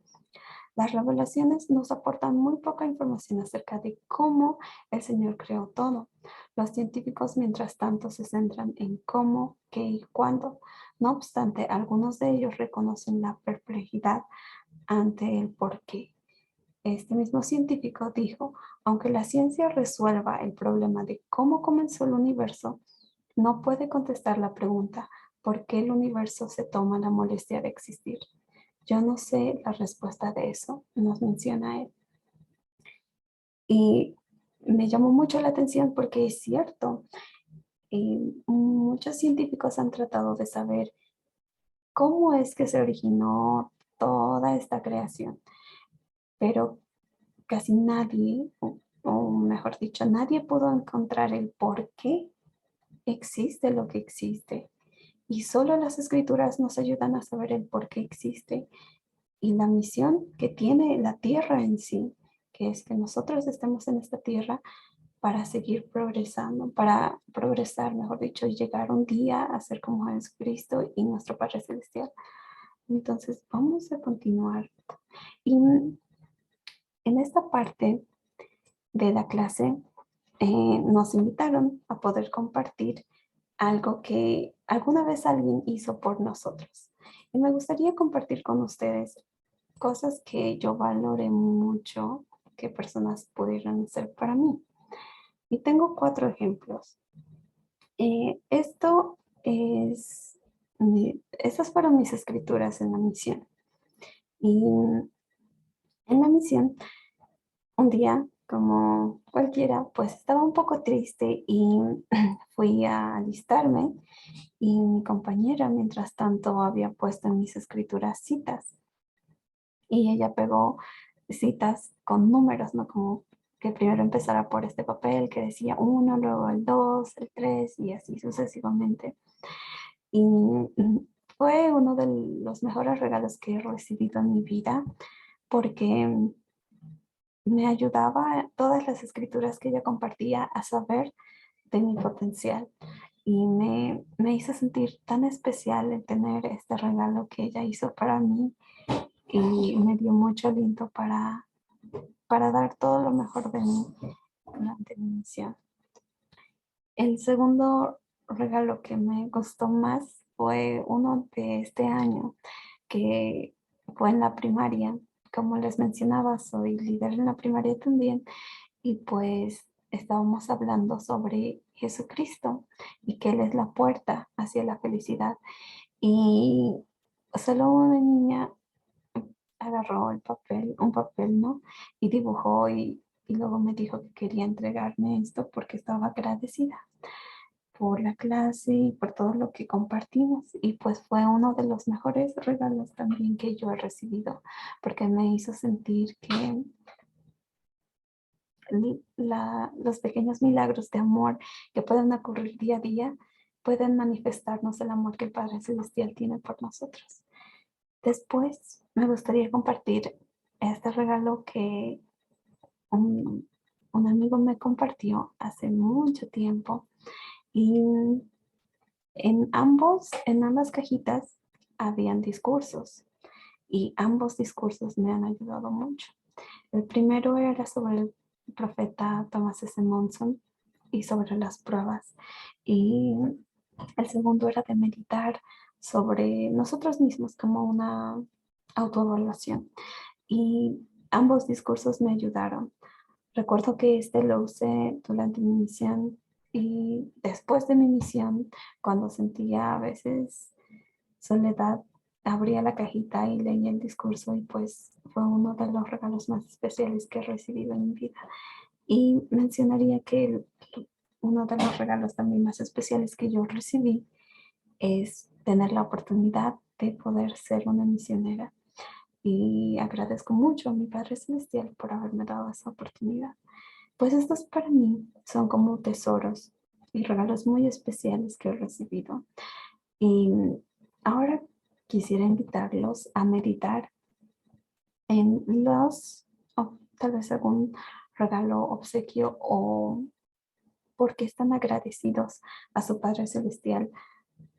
Las revelaciones nos aportan muy poca información acerca de cómo el Señor creó todo. Los científicos, mientras tanto, se centran en cómo, qué y cuándo. No obstante, algunos de ellos reconocen la perplejidad ante el por qué. Este mismo científico dijo, aunque la ciencia resuelva el problema de cómo comenzó el universo, no puede contestar la pregunta, ¿por qué el universo se toma la molestia de existir? Yo no sé la respuesta de eso, nos menciona él. Y me llamó mucho la atención porque es cierto. Muchos científicos han tratado de saber cómo es que se originó toda esta creación, pero casi nadie, o mejor dicho, nadie pudo encontrar el por qué existe lo que existe. Y solo las escrituras nos ayudan a saber el por qué existe y la misión que tiene la tierra en sí, que es que nosotros estemos en esta tierra para seguir progresando, para progresar, mejor dicho, y llegar un día a ser como Jesucristo y nuestro Padre Celestial. Entonces, vamos a continuar. Y en esta parte de la clase nos invitaron a poder compartir algo que alguna vez alguien hizo por nosotros. Y me gustaría compartir con ustedes cosas que yo valoré mucho que personas pudieran hacer para mí. Y tengo 4 ejemplos. Estas fueron mis escrituras en la misión. Y en la misión, un día, como cualquiera, pues estaba un poco triste y fui a alistarme y mi compañera, mientras tanto, había puesto en mis escrituras citas. Y ella pegó citas con números, ¿no? Como que primero empezara por este papel que decía 1, luego el 2, el 3 y así sucesivamente. Y fue uno de los mejores regalos que he recibido en mi vida porque me ayudaba todas las escrituras que ella compartía a saber de mi potencial. Y me hizo sentir tan especial el tener este regalo que ella hizo para mí y me dio mucho aliento para dar todo lo mejor de mí durante mi misión. El segundo regalo que me gustó más fue uno de este año, que fue en la primaria. Como les mencionaba, soy líder en la primaria también y pues estábamos hablando sobre Jesucristo y que Él es la puerta hacia la felicidad. Y solo una niña agarró un papel, ¿no? Y dibujó y luego me dijo que quería entregarme esto porque estaba agradecida por la clase y por todo lo que compartimos. Y pues fue uno de los mejores regalos también que yo he recibido porque me hizo sentir que los pequeños milagros de amor que pueden ocurrir día a día pueden manifestarnos el amor que el Padre Celestial tiene por nosotros. Después me gustaría compartir este regalo que un amigo me compartió hace mucho tiempo y en ambas cajitas habían discursos y ambos discursos me han ayudado mucho. El primero era sobre el profeta Thomas S. Monson y sobre las pruebas. Y el segundo era de meditar sobre nosotros mismos como una autoevaluación. Y ambos discursos me ayudaron. Recuerdo que lo usé durante mi misión y después de mi misión, cuando sentía a veces soledad, abría la cajita y leía el discurso y pues fue uno de los regalos más especiales que he recibido en mi vida. Y mencionaría que uno de los regalos también más especiales que yo recibí es tener la oportunidad de poder ser una misionera. Y agradezco mucho a mi Padre Celestial por haberme dado esa oportunidad. Pues estos para mí son como tesoros y regalos muy especiales que he recibido. Y ahora quisiera invitarlos a meditar en los, o tal vez algún regalo, obsequio o porque están agradecidos a su Padre Celestial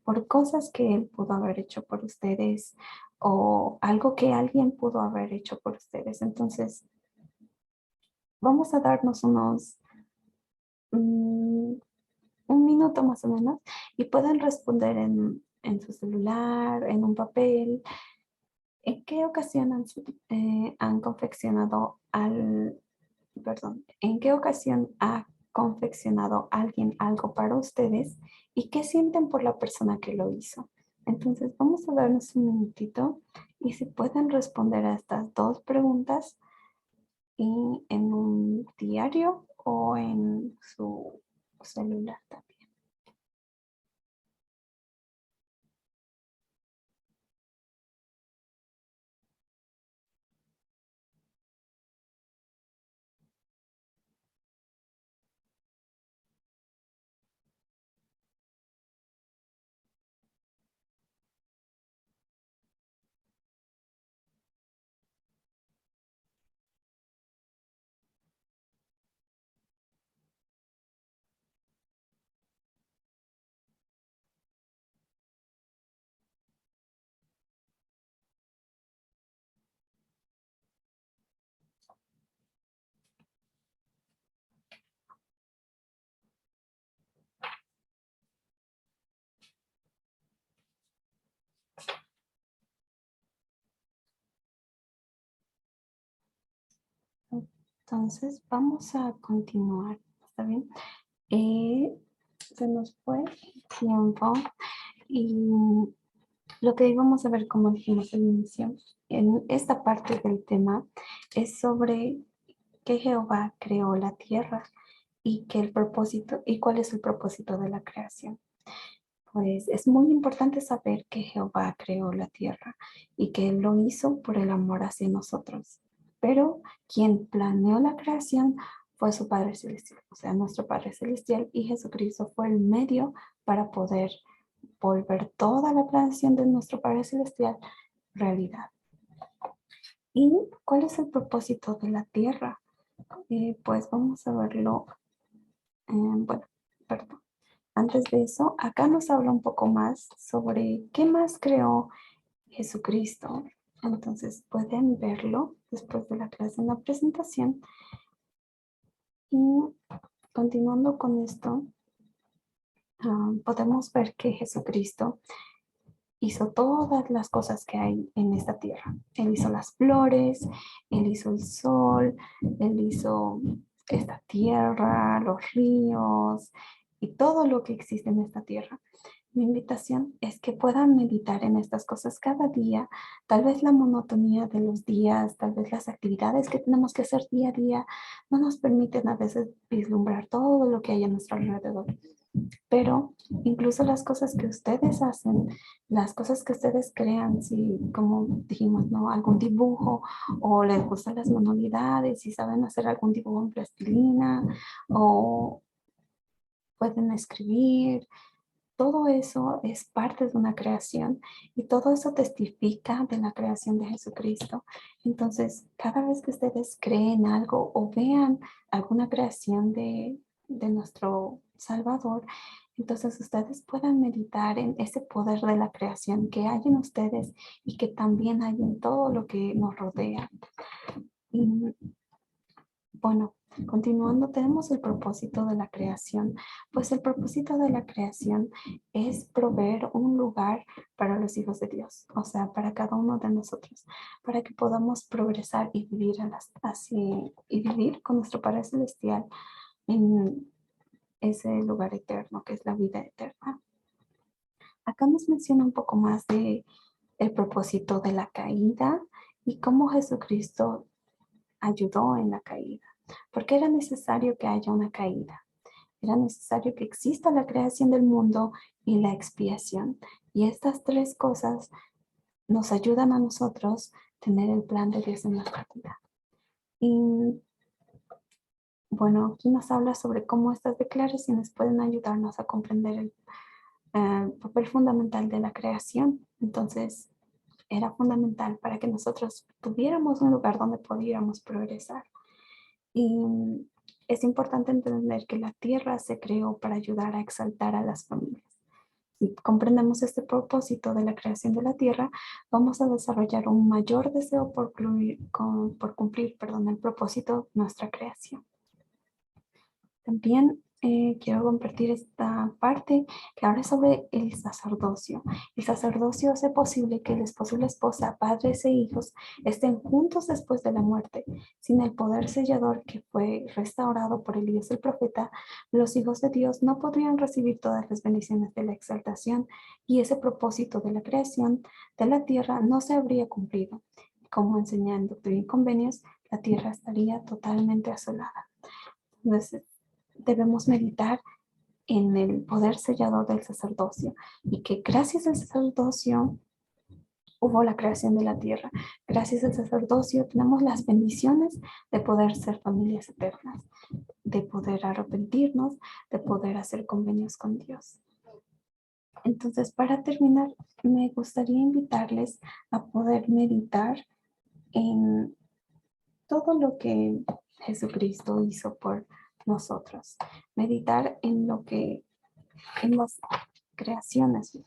por cosas que Él pudo haber hecho por ustedes o algo que alguien pudo haber hecho por ustedes. Entonces, vamos a darnos un minuto más o menos y pueden responder en su celular, en un papel. ¿En qué ocasión han confeccionado en qué ocasión ha confeccionado alguien algo para ustedes y qué sienten por la persona que lo hizo? Entonces vamos a darnos un minutito y si pueden responder a estas dos preguntas y en un diario o en su celular también. Entonces vamos a continuar, ¿está bien? Se nos fue el tiempo y lo que íbamos a ver, como dijimos al inicio, en esta parte del tema es sobre que Jehová creó la tierra y que el propósito y cuál es el propósito de la creación. Pues es muy importante saber que Jehová creó la tierra y que Él lo hizo por el amor hacia nosotros. Pero quien planeó la creación fue su Padre Celestial, o sea, nuestro Padre Celestial, y Jesucristo fue el medio para poder volver toda la planeación de nuestro Padre Celestial realidad. ¿Y cuál es el propósito de la tierra? Pues vamos a verlo. Bueno, perdón. Antes de eso, acá nos habla un poco más sobre qué más creó Jesucristo. Entonces pueden verlo después de la clase en la presentación. Y continuando con esto, podemos ver que Jesucristo hizo todas las cosas que hay en esta tierra. Él hizo las flores, Él hizo el sol, Él hizo esta tierra, los ríos y todo lo que existe en esta tierra. Mi invitación es que puedan meditar en estas cosas cada día. Tal vez la monotonía de los días, tal vez las actividades que tenemos que hacer día a día no nos permiten a veces vislumbrar todo lo que hay a nuestro alrededor. Pero incluso las cosas que ustedes hacen, las cosas que ustedes crean, si como dijimos, ¿no? Algún dibujo o les gustan las manualidades, si saben hacer algún dibujo en plastilina o pueden escribir, todo eso es parte de una creación y todo eso testifica de la creación de Jesucristo. Entonces, cada vez que ustedes creen algo o vean alguna creación de nuestro Salvador, entonces ustedes puedan meditar en ese poder de la creación que hay en ustedes y que también hay en todo lo que nos rodea. Y, bueno, continuando, tenemos el propósito de la creación. Pues el propósito de la creación es proveer un lugar para los hijos de Dios, o sea, para cada uno de nosotros, para que podamos progresar y vivir y vivir con nuestro Padre Celestial en ese lugar eterno que es la vida eterna. Acá nos menciona un poco más de el propósito de la caída y cómo Jesucristo ayudó en la caída. Porque era necesario que haya una caída. Era necesario que exista la creación del mundo y la expiación. Y estas tres cosas nos ayudan a nosotros tener el plan de Dios en nuestra vida. Y bueno, aquí nos habla sobre cómo estas declaraciones pueden ayudarnos a comprender el papel fundamental de la creación. Entonces, era fundamental para que nosotros tuviéramos un lugar donde pudiéramos progresar. Y es importante entender que la tierra se creó para ayudar a exaltar a las familias. Si comprendemos este propósito de la creación de la tierra, vamos a desarrollar un mayor deseo por cumplir el propósito de nuestra creación. También quiero compartir esta parte que habla sobre el sacerdocio. El sacerdocio hace posible que el esposo y la esposa, padres e hijos, estén juntos después de la muerte. Sin el poder sellador que fue restaurado por Elías el profeta, los hijos de Dios no podrían recibir todas las bendiciones de la exaltación y ese propósito de la creación de la tierra no se habría cumplido. Como enseña en Doctrina y Convenios, la tierra estaría totalmente asolada. Entonces, debemos meditar en el poder sellador del sacerdocio y que gracias al sacerdocio hubo la creación de la tierra. Gracias al sacerdocio tenemos las bendiciones de poder ser familias eternas, de poder arrepentirnos, de poder hacer convenios con Dios. Entonces, para terminar, me gustaría invitarles a poder meditar en todo lo que Jesucristo hizo por nosotros. Meditar en las creaciones,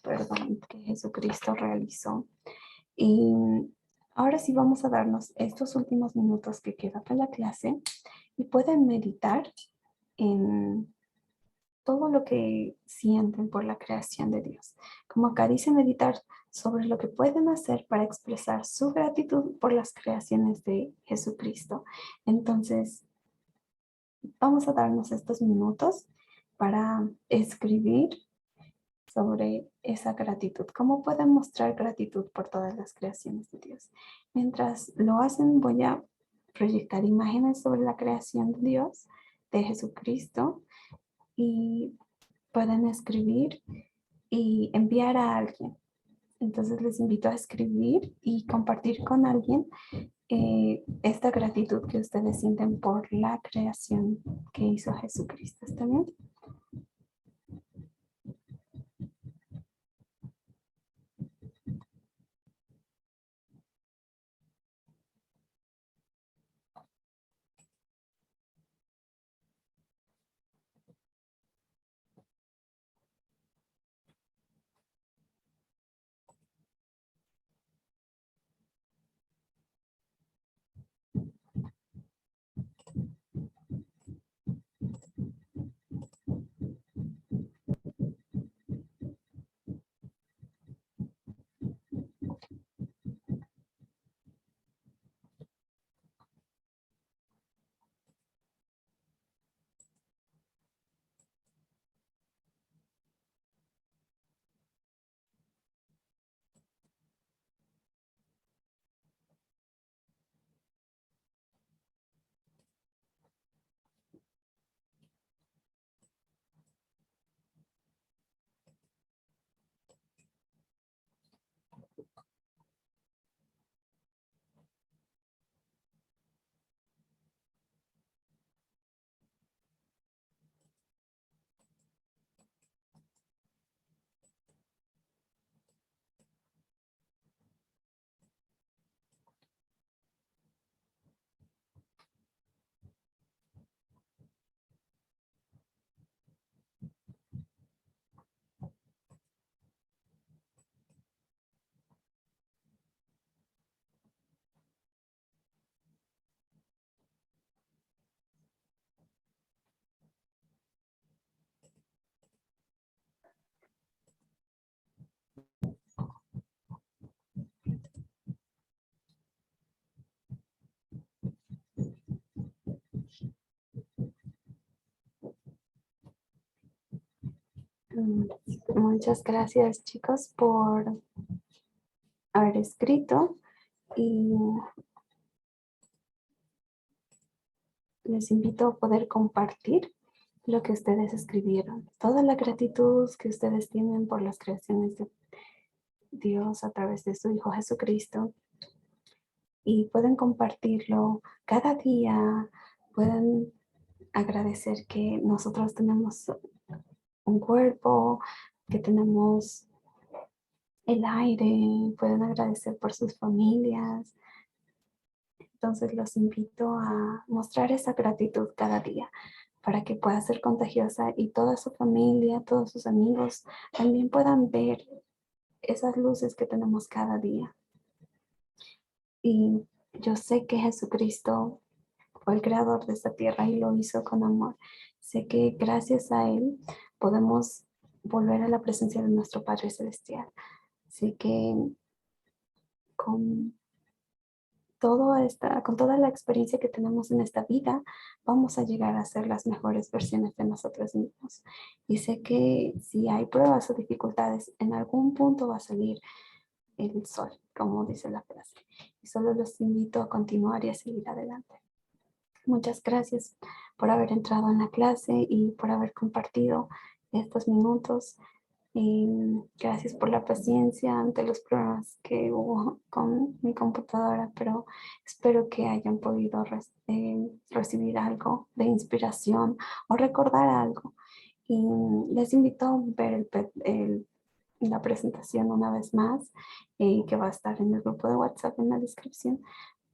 que Jesucristo realizó. Y ahora sí vamos a darnos estos últimos minutos que queda para la clase y pueden meditar en todo lo que sienten por la creación de Dios. Como acá dice, meditar sobre lo que pueden hacer para expresar su gratitud por las creaciones de Jesucristo. Entonces, vamos a darnos estos minutos para escribir sobre esa gratitud. ¿Cómo pueden mostrar gratitud por todas las creaciones de Dios? Mientras lo hacen, voy a proyectar imágenes sobre la creación de Dios, de Jesucristo, y pueden escribir y enviar a alguien. Entonces les invito a escribir y compartir con alguien esta gratitud que ustedes sienten por la creación que hizo Jesucristo. ¿Está bien? Muchas gracias, chicos, por haber escrito y les invito a poder compartir lo que ustedes escribieron, toda la gratitud que ustedes tienen por las creaciones de Dios a través de su Hijo Jesucristo. Y pueden compartirlo cada día, pueden agradecer que nosotros tenemos un cuerpo, que tenemos el aire, pueden agradecer por sus familias. Entonces los invito a mostrar esa gratitud cada día para que pueda ser contagiosa y toda su familia, todos sus amigos también puedan ver esas luces que tenemos cada día. Y yo sé que Jesucristo fue el creador de esta tierra y lo hizo con amor. Sé que gracias a Él podemos volver a la presencia de nuestro Padre Celestial. Así que con toda la experiencia que tenemos en esta vida, vamos a llegar a ser las mejores versiones de nosotros mismos. Y sé que si hay pruebas o dificultades, en algún punto va a salir el sol, como dice la frase. Y solo los invito a continuar y a seguir adelante. Muchas gracias por haber entrado en la clase y por haber compartido estos minutos. Gracias por la paciencia ante los problemas que hubo con mi computadora, pero espero que hayan podido recibir algo de inspiración o recordar algo. Y les invito a ver la presentación una vez más, que va a estar en el grupo de WhatsApp en la descripción,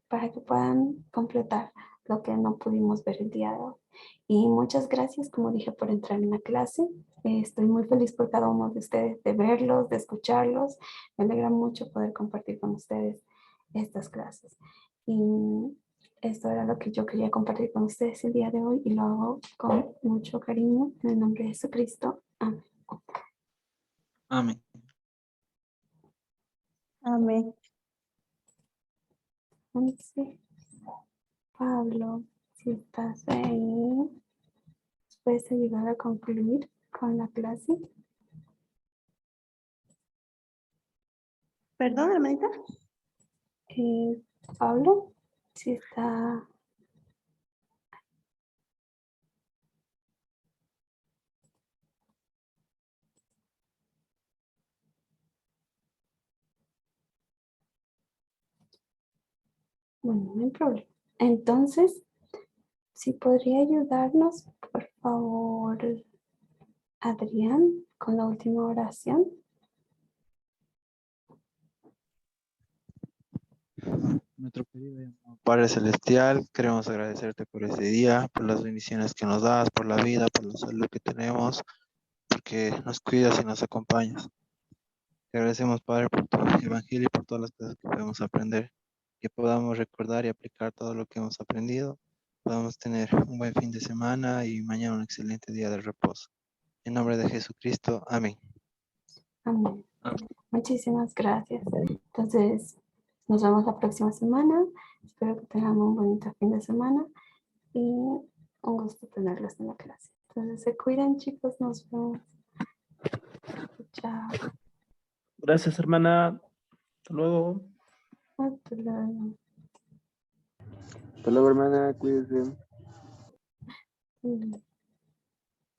para que puedan completar lo que no pudimos ver el día de hoy. Y muchas gracias, como dije, por entrar en la clase. Estoy muy feliz por cada uno de ustedes, de verlos, de escucharlos. Me alegra mucho poder compartir con ustedes estas clases. Y esto era lo que yo quería compartir con ustedes el día de hoy y lo hago con mucho cariño en el nombre de Jesucristo. Amén. Amén. Amén. Entonces, Pablo, si estás ahí, ¿puedes ayudar a concluir con la clase? Perdón, hermanita. Pablo, si está... Bueno, no hay problema. Entonces, si podría ayudarnos, por favor, Adrián, con la última oración. Nuestro querido y amado Padre Celestial, queremos agradecerte por este día, por las bendiciones que nos das, por la vida, por la salud que tenemos, porque nos cuidas y nos acompañas. Te agradecemos, Padre, por tu evangelio y por todas las cosas que podemos aprender, que podamos recordar y aplicar todo lo que hemos aprendido, podamos tener un buen fin de semana y mañana un excelente día de reposo. En nombre de Jesucristo, amén. Amén. Muchísimas gracias. Entonces, nos vemos la próxima semana. Espero que tengan un bonito fin de semana y un gusto tenerlos en la clase. Entonces, se cuidan, chicos. Nos vemos. Chao. Gracias, hermana. Hasta luego. Hasta luego. Hasta luego, hermana. Cuídense.